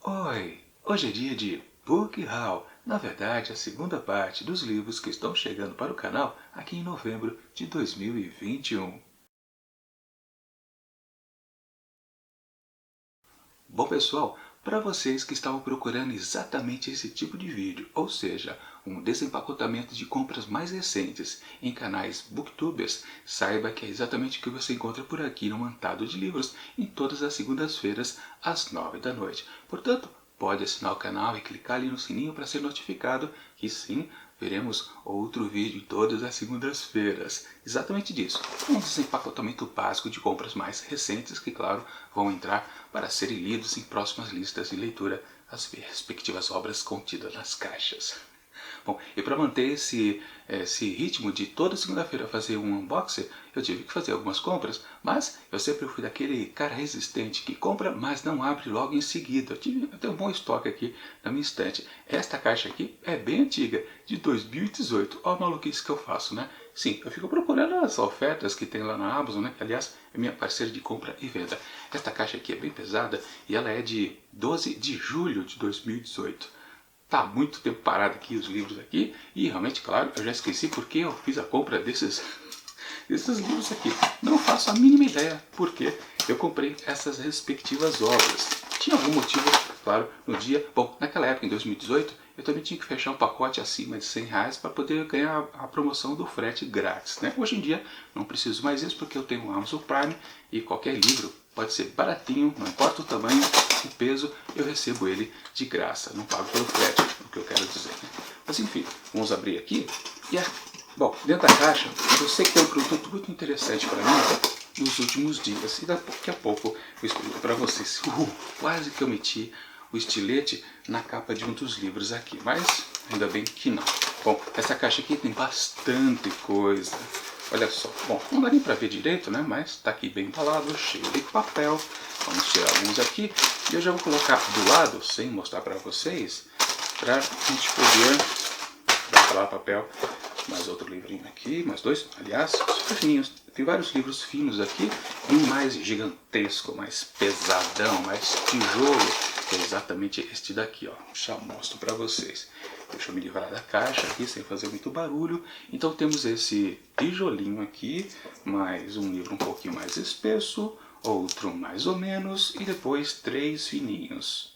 Oi, hoje é dia de Book Haul, na verdade a segunda parte dos livros que estão chegando para o canal aqui em novembro de 2021. Bom pessoal, para vocês que estavam procurando exatamente esse tipo de vídeo, ou seja, um desempacotamento de compras mais recentes em canais booktubers, saiba que é exatamente o que você encontra por aqui no Mantado de Livros, em todas as segundas-feiras, às 9 da noite. Portanto, pode assinar o canal e clicar ali no sininho para ser notificado que sim, veremos outro vídeo em todas as segundas-feiras. Exatamente disso, um desempacotamento básico de compras mais recentes que, claro, vão entrar para serem lidos em próximas listas de leitura as respectivas obras contidas nas caixas. Bom, e para manter esse ritmo de toda segunda-feira fazer um unboxing, eu tive que fazer algumas compras, mas eu sempre fui daquele cara resistente que compra, mas não abre logo em seguida. Eu tenho um bom estoque aqui na minha estante. Esta caixa aqui é bem antiga, de 2018. Olha a maluquice que eu faço, né? Sim, eu fico procurando as ofertas que tem lá na Amazon, né? Que, aliás, é minha parceira de compra e venda. Esta caixa aqui é bem pesada e ela é de 12 de julho de 2018. Tá muito tempo parado aqui os livros aqui e realmente, claro, eu já esqueci porque eu fiz a compra desses livros aqui. Não faço a mínima ideia porque eu comprei essas respectivas obras. Tinha algum motivo, claro, no dia. Bom, naquela época, em 2018, eu também tinha que fechar um pacote acima de R$ 100 para poder ganhar a promoção do frete grátis, né? Hoje em dia não preciso mais isso porque eu tenho o Amazon Prime e qualquer livro pode ser baratinho, não importa o tamanho, o peso, eu recebo ele de graça, não pago pelo frete, é o que eu quero dizer, né? Mas enfim, vamos abrir aqui e bom, dentro da caixa, eu sei que tem um produto muito interessante para mim nos últimos dias e daqui a pouco eu explico para vocês. Quase que eu meti o estilete na capa de um dos livros aqui, mas ainda bem que não. Bom, essa caixa aqui tem bastante coisa. Olha só, bom, não dá nem para ver direito, né? Mas está aqui bem embalado, cheio de papel. Vamos tirar alguns aqui e eu já vou colocar do lado, sem mostrar para vocês, para a gente poder dar para lá papel. Mais outro livrinho aqui, mais dois, aliás, super fininhos. Tem vários livros finos aqui e um mais gigantesco, mais pesadão, mais tijolo, que é exatamente este daqui, ó. Já mostro para vocês. Deixa eu me livrar da caixa aqui sem fazer muito barulho. Então temos esse tijolinho aqui, mais um livro um pouquinho mais espesso, outro mais ou menos e depois 3 fininhos.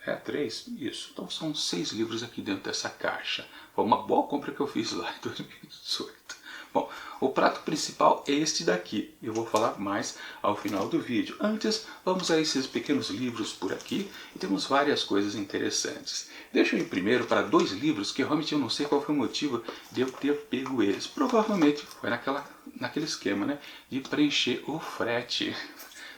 É, 3? Isso. Então são 6 livros aqui dentro dessa caixa. Foi uma boa compra que eu fiz lá em 2018. Bom, o prato principal é este daqui. Eu vou falar mais ao final do vídeo. Antes, vamos a esses pequenos livros por aqui. E temos várias coisas interessantes. Deixa eu ir primeiro para 2 livros que realmente eu não sei qual foi o motivo de eu ter pego eles. Provavelmente foi naquele esquema, né? De preencher o frete.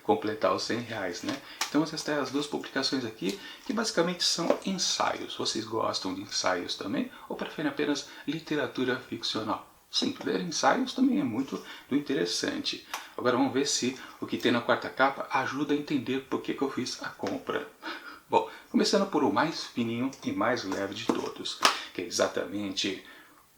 Completar os R$ 100, né? Então essas são as 2 publicações aqui, que basicamente são ensaios. Vocês gostam de ensaios também, ou preferem apenas literatura ficcional? Sim, ler ensaios também é muito interessante. Agora vamos ver se o que tem na quarta capa ajuda a entender por que eu fiz a compra. Bom, começando por o mais fininho e mais leve de todos, que é exatamente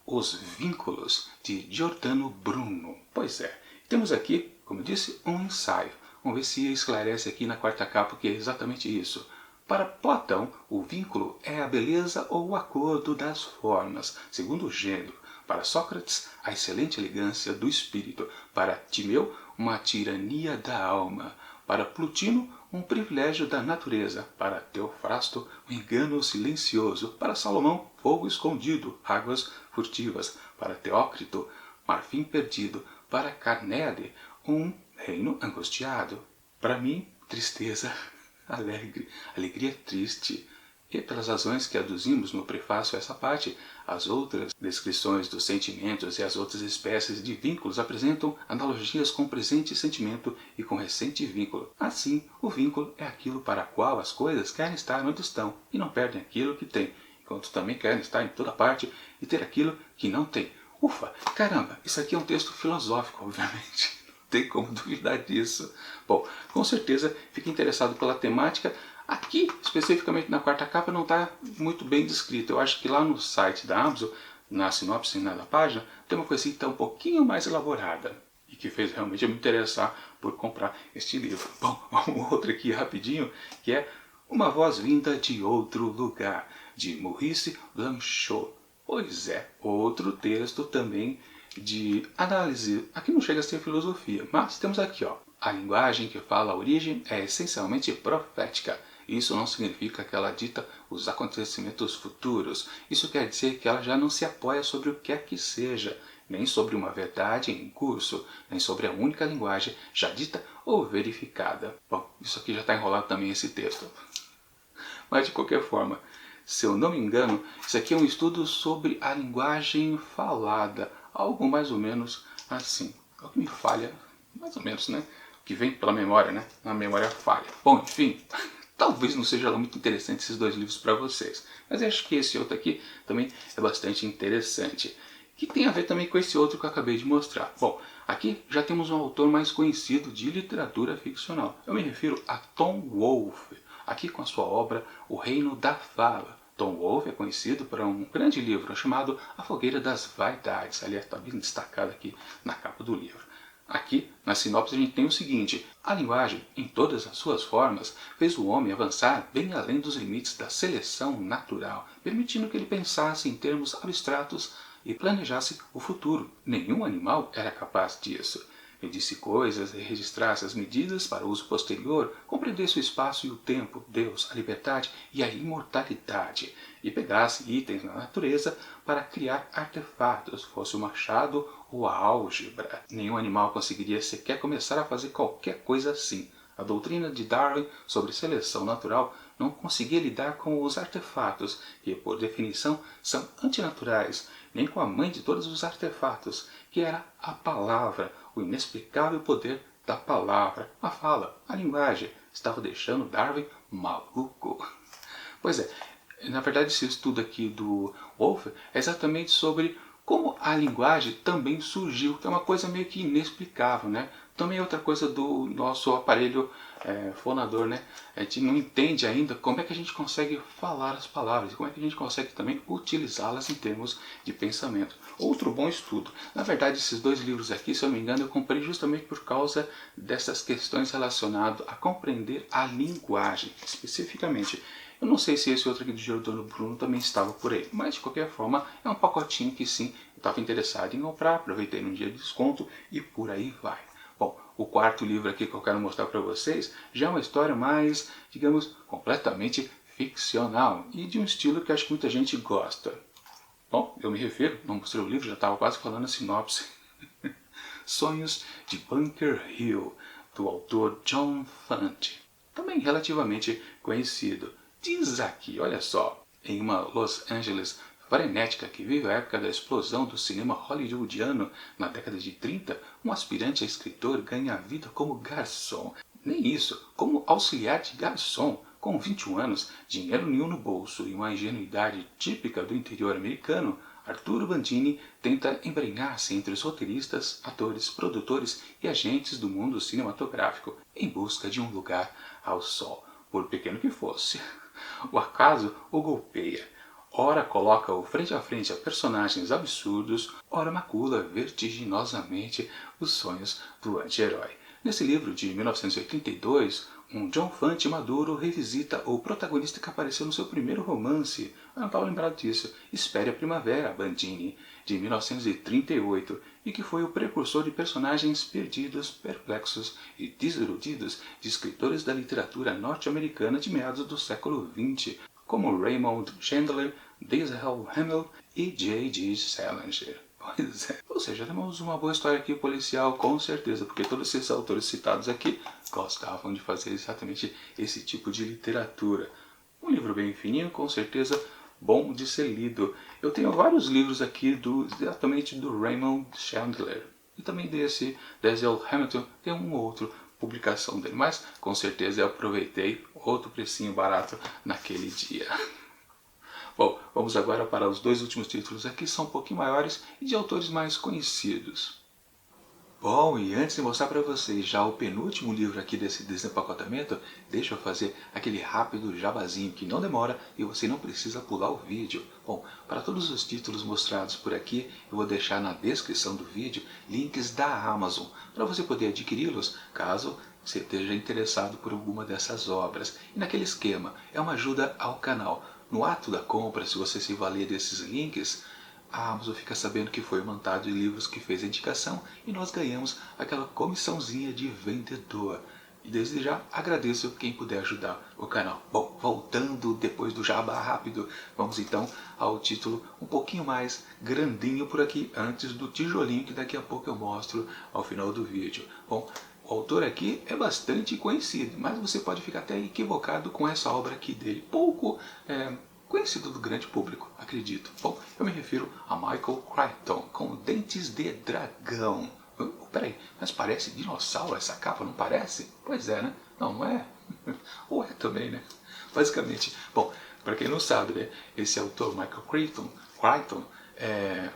Os Vínculos, de Giordano Bruno. Pois é, temos aqui, como eu disse, um ensaio. Vamos ver se esclarece aqui na quarta capa que é exatamente isso. Para Platão, o vínculo é a beleza ou o acordo das formas, segundo o gênero. Para Sócrates, a excelente elegância do espírito. Para Timeu, uma tirania da alma. Para Plutino, um privilégio da natureza. Para Teofrasto, um engano silencioso. Para Salomão, fogo escondido, águas furtivas. Para Teócrito, marfim perdido. Para Carneade, um reino angustiado. Para mim, tristeza alegre, alegria triste. E pelas razões que aduzimos no prefácio a essa parte, as outras descrições dos sentimentos e as outras espécies de vínculos apresentam analogias com o presente sentimento e com o recente vínculo. Assim, o vínculo é aquilo para o qual as coisas querem estar onde estão e não perdem aquilo que têm, enquanto também querem estar em toda parte e ter aquilo que não têm. Ufa, caramba, isso aqui é um texto filosófico, obviamente. Tem como duvidar disso. Bom, com certeza fique interessado pela temática. Aqui, especificamente na quarta capa, não está muito bem descrito. Eu acho que lá no site da Amazon, na sinopse na página, tem uma coisinha que está um pouquinho mais elaborada. E que fez realmente eu me interessar por comprar este livro. Bom, um outro aqui rapidinho, que é Uma voz vinda de outro lugar, de Maurice Blanchot. Pois é, outro texto também de análise. Aqui não chega a ser filosofia, mas temos aqui, ó. A linguagem que fala a origem é essencialmente profética. Isso não significa que ela dita os acontecimentos futuros. Isso quer dizer que ela já não se apoia sobre o que quer que seja, nem sobre uma verdade em curso, nem sobre a única linguagem já dita ou verificada. Bom, isso aqui já está enrolado também esse texto. Mas de qualquer forma, se eu não me engano, isso aqui é um estudo sobre a linguagem falada. Algo mais ou menos assim. É o que me falha, mais ou menos, né? O que vem pela memória, né? A memória falha. Bom, enfim, talvez não seja muito interessante esses dois livros para vocês. Mas eu acho que esse outro aqui também é bastante interessante. Que tem a ver também com esse outro que eu acabei de mostrar. Bom, aqui já temos um autor mais conhecido de literatura ficcional. Eu me refiro a Tom Wolfe, aqui com a sua obra O Reino da Fala. Tom Wolfe é conhecido por um grande livro chamado A Fogueira das Vaidades. Aliás, está bem destacado aqui na capa do livro. Aqui, na sinopse, a gente tem o seguinte: a linguagem, em todas as suas formas, fez o homem avançar bem além dos limites da seleção natural, permitindo que ele pensasse em termos abstratos e planejasse o futuro. Nenhum animal era capaz disso. Medisse coisas e registrasse as medidas para uso posterior, compreendesse o espaço e o tempo, Deus, a liberdade e a imortalidade, e pegasse itens na natureza para criar artefatos, fosse o machado ou a álgebra. Nenhum animal conseguiria sequer começar a fazer qualquer coisa assim. A doutrina de Darwin sobre seleção natural não conseguia lidar com os artefatos, que por definição são antinaturais, nem com a mãe de todos os artefatos, que era a palavra, o inexplicável poder da palavra. A fala, a linguagem, estava deixando Darwin maluco. Pois é, na verdade esse estudo aqui do Wolff é exatamente sobre como a linguagem também surgiu, que é uma coisa meio que inexplicável, né? Também é outra coisa do nosso aparelho fonador, né? A gente não entende ainda como é que a gente consegue falar as palavras, como é que a gente consegue também utilizá-las em termos de pensamento. Outro bom estudo. Na verdade, esses dois livros aqui, se eu não me engano, eu comprei justamente por causa dessas questões relacionadas a compreender a linguagem, especificamente. Eu não sei se esse outro aqui do Giordano Bruno também estava por aí, mas de qualquer forma é um pacotinho que sim, eu estava interessado em comprar, aproveitei num dia de desconto e por aí vai. Bom, o quarto livro aqui que eu quero mostrar para vocês já é uma história mais, digamos, completamente ficcional e de um estilo que acho que muita gente gosta. Bom, eu me refiro, não mostrei o livro, já estava quase falando a sinopse. Sonhos de Bunker Hill, do autor John Fante, também relativamente conhecido. Diz aqui, olha só, em uma Los Angeles frenética que vive a época da explosão do cinema hollywoodiano na década de 30, um aspirante a escritor ganha a vida como garçom. Nem isso, como auxiliar de garçom. Com 21 anos, dinheiro nenhum no bolso e uma ingenuidade típica do interior americano, Arturo Bandini tenta embrenhar-se entre os roteiristas, atores, produtores e agentes do mundo cinematográfico em busca de um lugar ao sol, por pequeno que fosse. O acaso o golpeia. Ora coloca-o frente a frente a personagens absurdos, ora macula vertiginosamente os sonhos do anti-herói. Nesse livro de 1982, um John Fante maduro revisita o protagonista que apareceu no seu primeiro romance, eu não estava lembrado disso, Espere a Primavera, Bandini, de 1938, e que foi o precursor de personagens perdidos, perplexos e desiludidos de escritores da literatura norte-americana de meados do século XX, como Raymond Chandler, Dashiell Hammett e J.G. Salinger. Pois é. Ou seja, temos uma boa história aqui policial, com certeza, porque todos esses autores citados aqui gostavam de fazer exatamente esse tipo de literatura. Um livro bem fininho, com certeza bom de ser lido. Eu tenho vários livros aqui exatamente do Raymond Chandler. E também desse Dashiell Hammett, tem um outro publicação dele, mas com certeza eu aproveitei outro precinho barato naquele dia. Bom, vamos agora para os dois últimos títulos aqui, são um pouquinho maiores e de autores mais conhecidos. Bom, e antes de mostrar para vocês já o penúltimo livro aqui desse desempacotamento, deixa eu fazer aquele rápido jabazinho que não demora e você não precisa pular o vídeo. Bom, para todos os títulos mostrados por aqui, eu vou deixar na descrição do vídeo links da Amazon, para você poder adquiri-los caso você esteja interessado por alguma dessas obras. E naquele esquema, é uma ajuda ao canal. No ato da compra, se você se valer desses links, a Amazon fica sabendo que foi o Mantado de Livros que fez a indicação e nós ganhamos aquela comissãozinha de vendedor. E desde já agradeço quem puder ajudar o canal. Bom, voltando depois do jabá rápido, vamos então ao título um pouquinho mais grandinho por aqui, antes do tijolinho que daqui a pouco eu mostro ao final do vídeo. Bom, o autor aqui é bastante conhecido, mas você pode ficar até equivocado com essa obra aqui dele. Pouco conhecido do grande público, acredito. Bom, eu me refiro a Michael Crichton, com Dentes de Dragão. Peraí, mas parece dinossauro essa capa, não parece? Pois é, né? Não, não é? Ou é também, né? Basicamente, bom, para quem não sabe, né? Esse autor, Michael Crichton,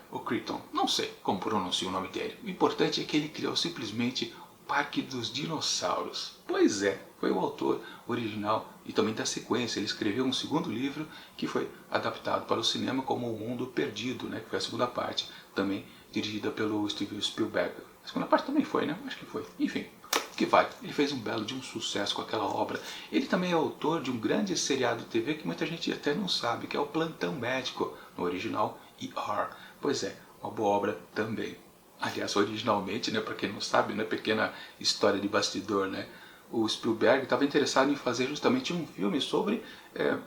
o Crichton, não sei como pronuncia o nome dele. O importante é que ele criou simplesmente o Parque dos Dinossauros. Pois é, foi o autor original e também da sequência. Ele escreveu um segundo livro que foi adaptado para o cinema como O Mundo Perdido, né? Que foi a segunda parte, também dirigida pelo Steven Spielberg. A segunda parte também foi, né? Acho que foi. Enfim, que vai. Ele fez um belo de um sucesso com aquela obra. Ele também é autor de um grande seriado de TV que muita gente até não sabe, que é o Plantão Médico, no original ER. Pois é, uma boa obra também. Aliás, originalmente, né, para quem não sabe, né, pequena história de bastidor, né, o Spielberg estava interessado em fazer justamente um filme sobre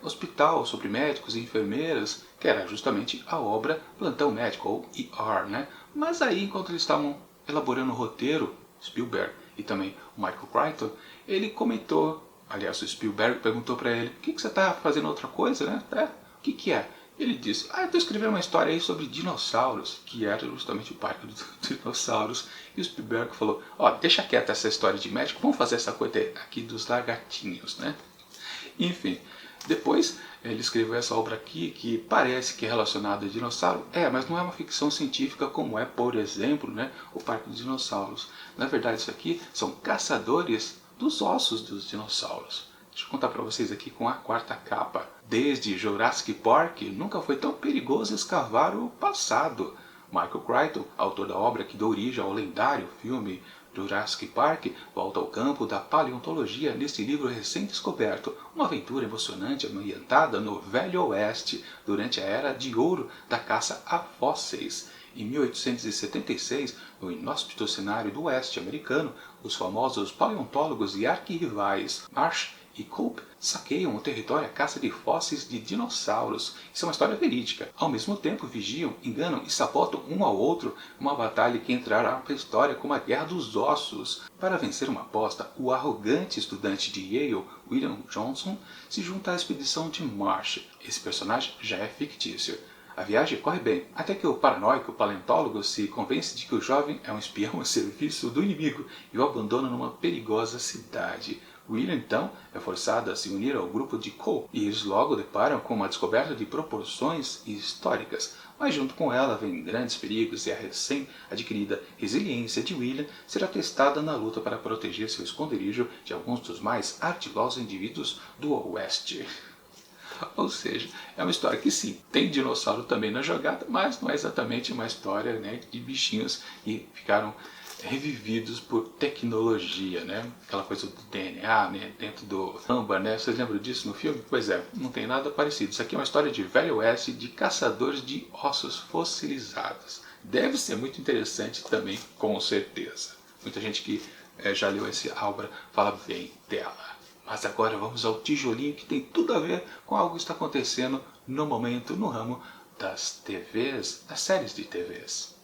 hospital, sobre médicos e enfermeiras, que era justamente a obra Plantão Médico, ou ER, né? Mas aí, enquanto eles estavam elaborando o roteiro, Spielberg e também o Michael Crichton, ele comentou, aliás, o Spielberg perguntou para ele, por que você está fazendo outra coisa, né? O que é? Ele disse, eu estou escrevendo uma história aí sobre dinossauros, que era justamente o parque dos dinossauros. E o Spielberg falou, deixa quieta essa história de médico, vamos fazer essa coisa aqui dos lagartinhos, né? Enfim, depois ele escreveu essa obra aqui, que parece que é relacionada a dinossauro, mas não é uma ficção científica como é, por exemplo, né, o Parque dos Dinossauros. Na verdade, isso aqui são caçadores dos ossos dos dinossauros. Deixa eu contar para vocês aqui com a quarta capa. Desde Jurassic Park, nunca foi tão perigoso escavar o passado. Michael Crichton, autor da obra que deu origem ao lendário filme Jurassic Park, volta ao campo da paleontologia neste livro recém-descoberto, uma aventura emocionante ambientada no Velho Oeste, durante a Era de Ouro da caça a fósseis. Em 1876, no inóspito cenário do Oeste americano, os famosos paleontólogos e arquirrivais Marsh e Cope saqueiam o território à caça de fósseis de dinossauros. Isso é uma história verídica. Ao mesmo tempo, vigiam, enganam e sabotam um ao outro uma batalha que entrará para a história como a Guerra dos Ossos. Para vencer uma aposta, o arrogante estudante de Yale, William Johnson, se junta à expedição de Marsh. Esse personagem já é fictício. A viagem corre bem, até que o paranoico paleontólogo se convence de que o jovem é um espião a serviço do inimigo e o abandona numa perigosa cidade. William, então, é forçado a se unir ao grupo de Cole, e eles logo deparam com uma descoberta de proporções históricas, mas junto com ela vem grandes perigos e a recém-adquirida resiliência de William será testada na luta para proteger seu esconderijo de alguns dos mais ardilosos indivíduos do Oeste. Ou seja, é uma história que sim, tem dinossauro também na jogada, mas não é exatamente uma história, né, de bichinhos que ficaram revividos por tecnologia, né? Aquela coisa do DNA, né? Dentro do âmbar, né? Vocês lembram disso no filme? Pois é, não tem nada parecido. Isso aqui é uma história de Velho Oeste, de caçadores de ossos fossilizados. Deve ser muito interessante também, com certeza. Muita gente que já leu essa obra fala bem dela. Mas agora vamos ao tijolinho que tem tudo a ver com algo que está acontecendo no momento no ramo das TVs, das séries de TVs.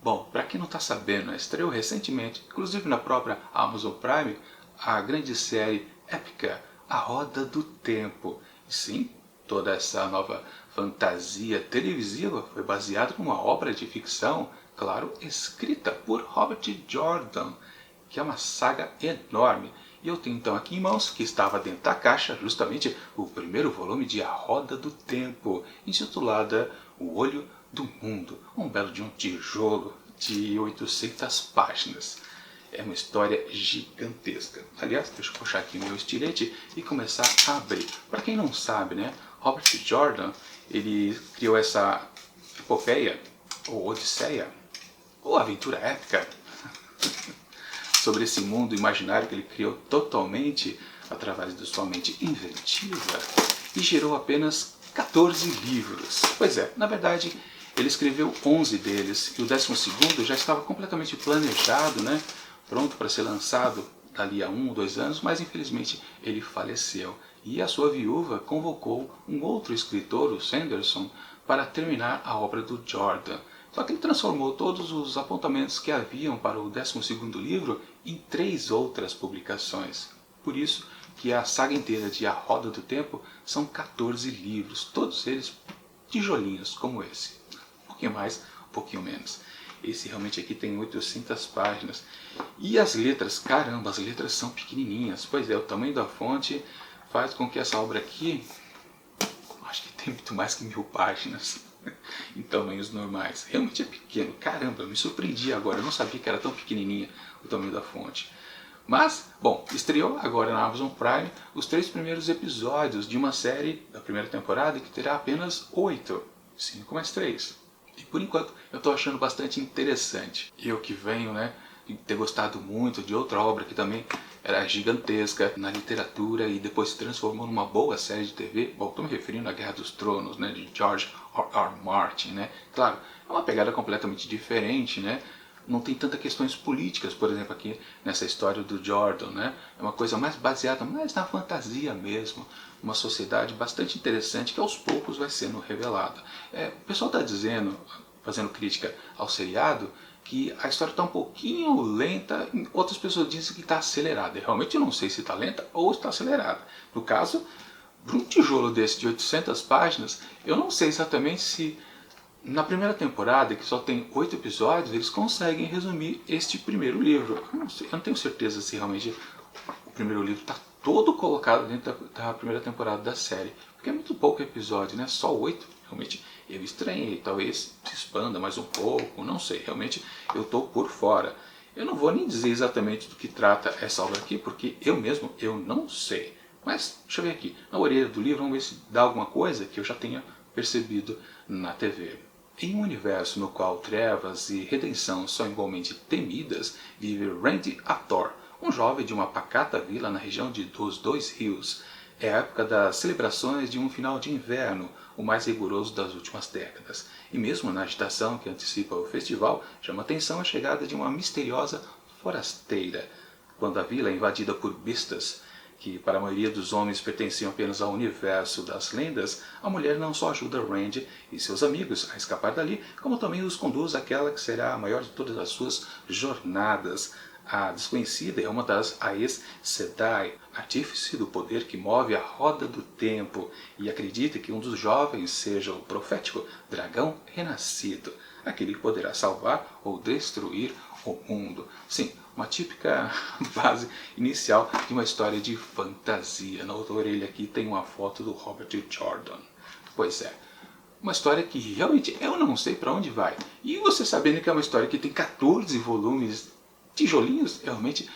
Bom, para quem não está sabendo, estreou recentemente, inclusive na própria Amazon Prime, a grande série épica A Roda do Tempo. E sim, toda essa nova fantasia televisiva foi baseada numa obra de ficção, claro, escrita por Robert Jordan, que é uma saga enorme. E eu tenho então aqui em mãos, que estava dentro da caixa, justamente o primeiro volume de A Roda do Tempo, intitulada O Olho do Mundo, um belo de um tijolo de 800 páginas. É uma história gigantesca. Aliás, deixa eu puxar aqui meu estilete e começar a abrir. Para quem não sabe, né, Robert Jordan, ele criou essa epopeia, ou odisseia, ou aventura épica, sobre esse mundo imaginário que ele criou totalmente através da sua mente inventiva e gerou apenas 14 livros. Pois é, na verdade, ele escreveu 11 deles e o 12º já estava completamente planejado, né? Pronto para ser lançado dali a 1 ou 2 anos, mas infelizmente ele faleceu. E a sua viúva convocou um outro escritor, o Sanderson, para terminar a obra do Jordan. Só que ele transformou todos os apontamentos que haviam para o 12º livro em 3 outras publicações. Por isso que a saga inteira de A Roda do Tempo são 14 livros, todos eles tijolinhos como esse. Um pouquinho mais, um pouquinho menos. Esse realmente aqui tem 800 páginas. E as letras, caramba, as letras são pequenininhas. Pois é, o tamanho da fonte faz com que essa obra aqui, acho que tem muito mais que 1000 páginas em tamanhos normais. Realmente é pequeno. Caramba, eu me surpreendi agora. Eu não sabia que era tão pequenininha o tamanho da fonte. Mas, bom, estreou agora na Amazon Prime os 3 primeiros episódios de uma série da primeira temporada que terá apenas 8. 5 mais 3. E por enquanto eu estou achando bastante interessante. Eu que venho, né, de ter gostado muito de outra obra que também era gigantesca na literatura e depois se transformou numa boa série de TV. Bom, estou me referindo à Guerra dos Tronos, né, de George R. Martin, né. Claro, é uma pegada completamente diferente, né. Não tem tantas questões políticas, por exemplo, aqui nessa história do Jordan, né? É uma coisa mais baseada mais na fantasia mesmo, uma sociedade bastante interessante que aos poucos vai sendo revelada. O pessoal está dizendo, fazendo crítica ao seriado, que a história está um pouquinho lenta, outras pessoas dizem que está acelerada. Eu realmente não sei se está lenta ou está acelerada. No caso, para um tijolo desse de 800 páginas, eu não sei exatamente se na primeira temporada, que só tem 8 episódios, eles conseguem resumir este primeiro livro. Eu não tenho certeza se realmente o primeiro livro está todo colocado dentro da primeira temporada da série. Porque é muito pouco episódio, né? Só 8. Realmente eu estranhei. Talvez se expanda mais um pouco, não sei. Realmente eu estou por fora. Eu não vou nem dizer exatamente do que trata essa obra aqui, porque eu mesmo eu não sei. Mas deixa eu ver aqui. Na orelha do livro, vamos ver se dá alguma coisa que eu já tenha percebido na TV. Em um universo no qual trevas e redenção são igualmente temidas, vive Randy Ator, um jovem de uma pacata vila na região dos Dois Rios. É a época das celebrações de um final de inverno, o mais rigoroso das últimas décadas. E mesmo na agitação que antecipa o festival, chama atenção a chegada de uma misteriosa forasteira. Quando a vila é invadida por bestas, que para a maioria dos homens pertenciam apenas ao universo das lendas, a mulher não só ajuda Randy e seus amigos a escapar dali, como também os conduz àquela que será a maior de todas as suas jornadas. A desconhecida é uma das Aes Sedai, artífice do poder que move a roda do tempo, e acredita que um dos jovens seja o profético dragão renascido, aquele que poderá salvar ou destruir o mundo. Sim, uma típica base inicial de uma história de fantasia. Na outra orelha aqui tem uma foto do Robert Jordan. Pois é, uma história que realmente eu não sei para onde vai. E você sabendo que é uma história que tem 14 volumes, tijolinhos, realmente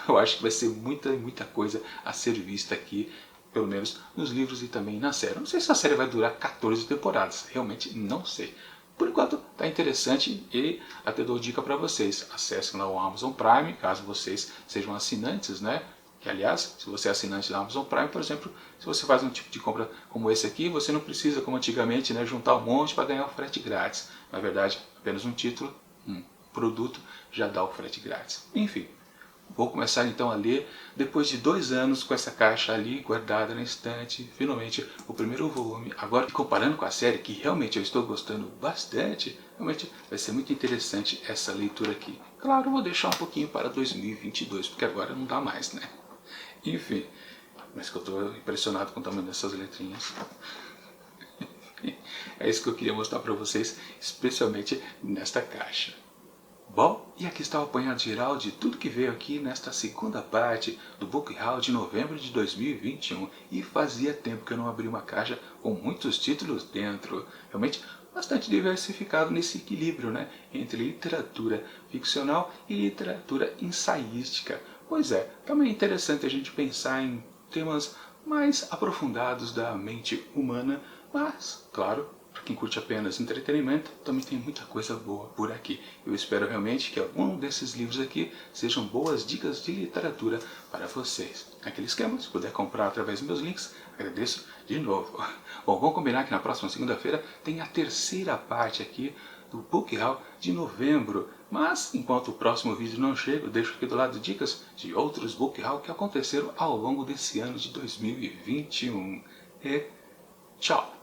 eu acho que vai ser muita coisa a ser vista aqui, pelo menos nos livros e também na série. Não sei se a série vai durar 14 temporadas, realmente não sei. Por enquanto está interessante e até dou dica para vocês. Acessem lá o Amazon Prime, caso vocês sejam assinantes, né? Que aliás, se você é assinante da Amazon Prime, por exemplo, se você faz um tipo de compra como esse aqui, você não precisa, como antigamente, né, juntar um monte para ganhar o frete grátis. Na verdade, apenas um título, um produto, já dá o frete grátis. Enfim, vou começar então a ler, depois de 2 anos com essa caixa ali guardada na estante, finalmente o primeiro volume. Agora, comparando com a série, que realmente eu estou gostando bastante, realmente vai ser muito interessante essa leitura aqui. Claro, eu vou deixar um pouquinho para 2022, porque agora não dá mais, né? Enfim, mas que eu estou impressionado com o tamanho dessas letrinhas. É isso que eu queria mostrar para vocês, especialmente nesta caixa. Bom, e aqui está o apanhado geral de tudo que veio aqui nesta segunda parte do Book Haul de novembro de 2021. E fazia tempo que eu não abri uma caixa com muitos títulos dentro. Realmente bastante diversificado nesse equilíbrio, né, entre literatura ficcional e literatura ensaística. Pois é, também é interessante a gente pensar em temas mais aprofundados da mente humana, mas, claro, Para quem curte apenas entretenimento, também tem muita coisa boa por aqui. Eu espero realmente que algum desses livros aqui sejam boas dicas de literatura para vocês. Aquele esquema, se puder comprar através dos meus links, agradeço de novo. Bom, vamos combinar que na próxima segunda-feira tem a terceira parte aqui do Book Haul de novembro. Mas, enquanto o próximo vídeo não chega, eu deixo aqui do lado dicas de outros Book Haul que aconteceram ao longo desse ano de 2021. E tchau!